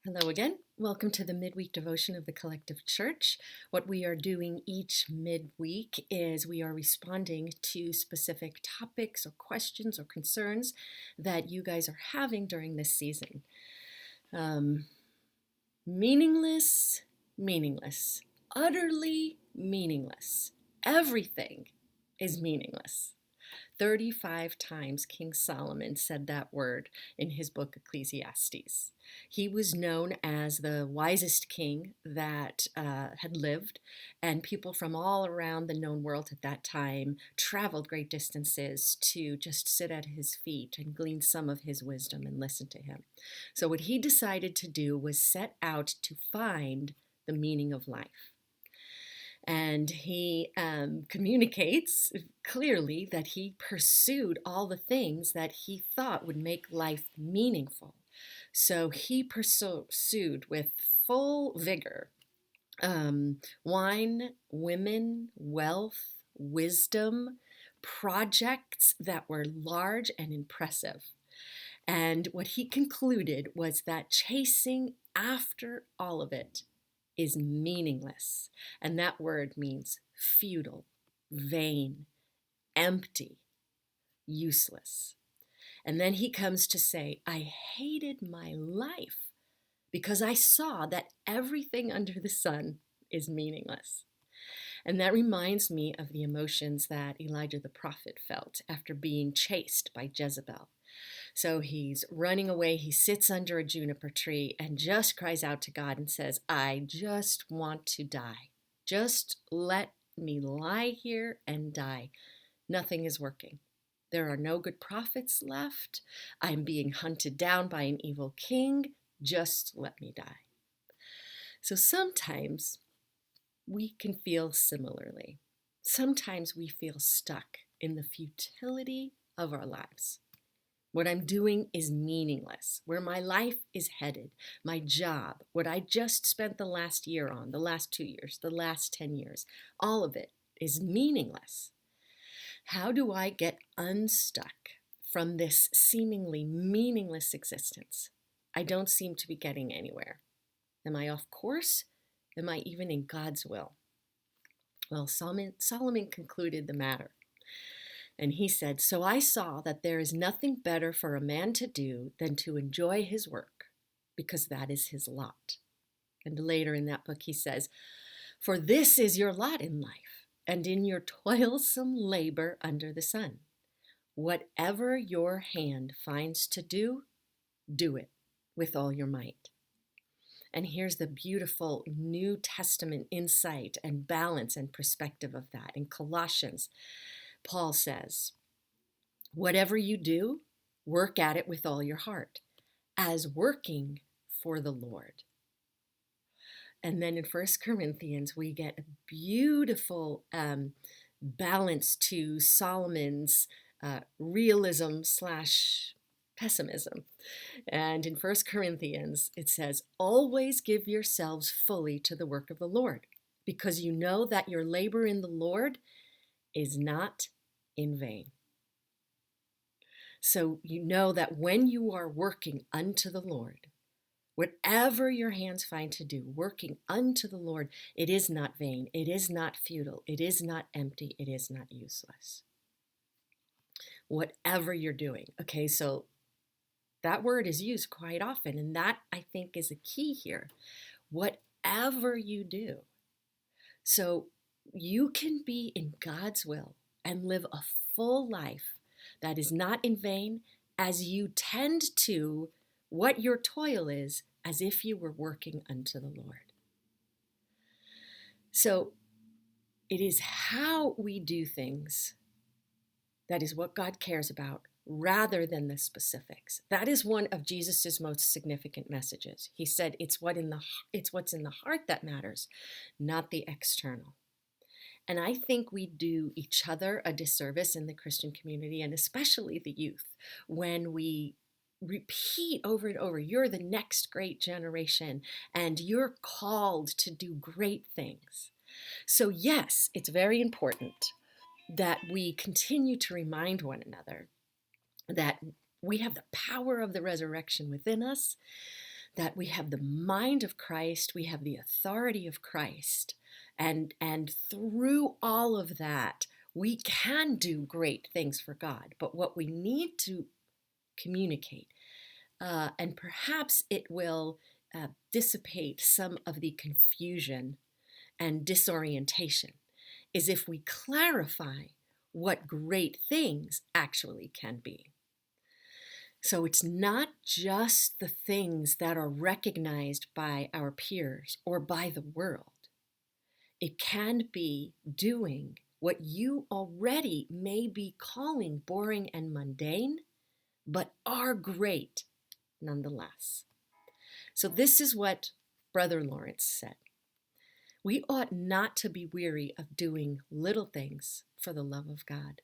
Hello again. Welcome to the midweek devotion of the Collective Church. What we are doing each midweek is we are responding to specific topics or questions or concerns that you guys are having during this season. Meaningless, meaningless, utterly meaningless. Everything is meaningless. 35 times King Solomon said that word in his book Ecclesiastes. He was known as the wisest king that had lived, and people from all around the known world at that time traveled great distances to just sit at his feet and glean some of his wisdom and listen to him. So, what he decided to do was set out to find the meaning of life. And he communicates clearly that he pursued all the things that he thought would make life meaningful. So he pursued with full vigor wine, women, wealth, wisdom, projects that were large and impressive. And what he concluded was that chasing after all of it is meaningless. And that word means futile, vain, empty, useless. And then he comes to say, I hated my life because I saw that everything under the sun is meaningless. And that reminds me of the emotions that Elijah the prophet felt after being chased by Jezebel. So he's running away. He sits under a juniper tree and just cries out to God and says, I just want to die. Just let me lie here and die. Nothing is working. There are no good prophets left. I'm being hunted down by an evil king. Just let me die. So sometimes we can feel similarly. Sometimes we feel stuck in the futility of our lives. What I'm doing is meaningless. Where my life is headed, my job, what I just spent the last year on, the last 2 years, the last 10 years, all of it is meaningless. How do I get unstuck from this seemingly meaningless existence? I don't seem to be getting anywhere. Am I off course? Am I even in God's will? Well, Solomon concluded the matter. And he said, So I saw that there is nothing better for a man to do than to enjoy his work, because that is his lot. And later in that book, he says, For this is your lot in life, and in your toilsome labor under the sun. Whatever your hand finds to do, do it with all your might. And here's the beautiful New Testament insight and balance and perspective of that. In Colossians, Paul says, Whatever you do, work at it with all your heart, as working for the Lord. And then in 1 Corinthians, we get a beautiful balance to Solomon's realism slash pessimism. And in 1 Corinthians, it says, Always give yourselves fully to the work of the Lord, because you know that your labor in the Lord is not in vain. So you know that when you are working unto the Lord, whatever your hands find to do, working unto the Lord, it is not vain, it is not futile, it is not empty, it is not useless. Whatever you're doing. Okay, so that word is used quite often, and that I think is a key here. Whatever you do. So you can be in God's will and live a full life that is not in vain as you tend to what your toil is as if you were working unto the Lord. So it is how we do things that is what God cares about rather than the specifics. That is one of Jesus's most significant messages. He said it's what's in the heart that matters, not the external. And I think we do each other a disservice in the Christian community, and especially the youth, when we repeat over and over, you're the next great generation, and you're called to do great things. So yes, it's very important that we continue to remind one another that we have the power of the resurrection within us, that we have the mind of Christ, we have the authority of Christ, and through all of that, we can do great things for God. But what we need to communicate, and perhaps it will dissipate some of the confusion and disorientation, is if we clarify what great things actually can be. So it's not just the things that are recognized by our peers or by the world. It can be doing what you already may be calling boring and mundane, but are great nonetheless. So this is what Brother Lawrence said. We ought not to be weary of doing little things for the love of God,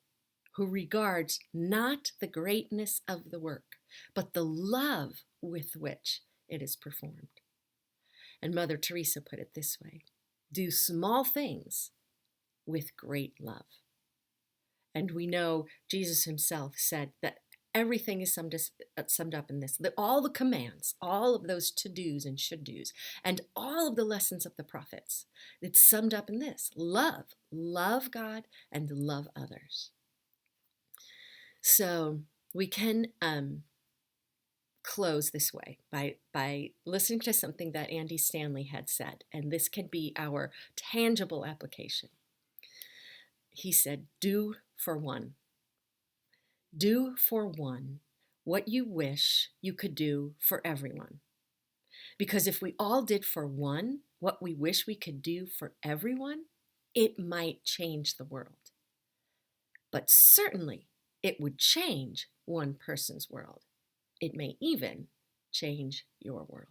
who regards not the greatness of the work, but the love with which it is performed. And Mother Teresa put it this way: do small things with great love. And we know Jesus himself said that everything is summed up in this. All the commands, all of those to-dos and should-dos, and all of the lessons of the prophets, it's summed up in this: love God and love others. So we can close this way by listening to something that Andy Stanley had said, and this can be our tangible application. He said, do for one. Do for one what you wish you could do for everyone. Because if we all did for one what we wish we could do for everyone, it might change the world. But certainly it would change one person's world. It may even change your world.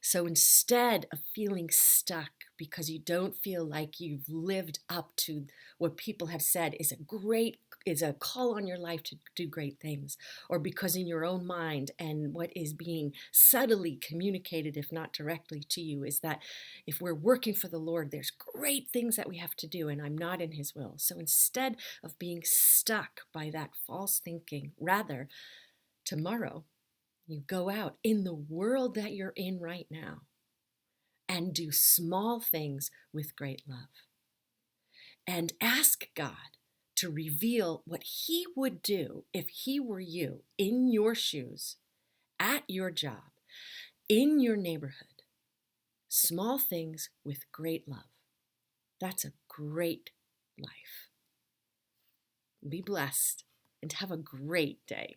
So instead of feeling stuck because you don't feel like you've lived up to what people have said is a call on your life to do great things, or because in your own mind and what is being subtly communicated, if not directly to you, is that if we're working for the Lord, there's great things that we have to do and I'm not in his will. So instead of being stuck by that false thinking, rather, tomorrow, you go out in the world that you're in right now and do small things with great love. And ask God to reveal what he would do if he were you in your shoes, at your job, in your neighborhood. Small things with great love. That's a great life. Be blessed and have a great day.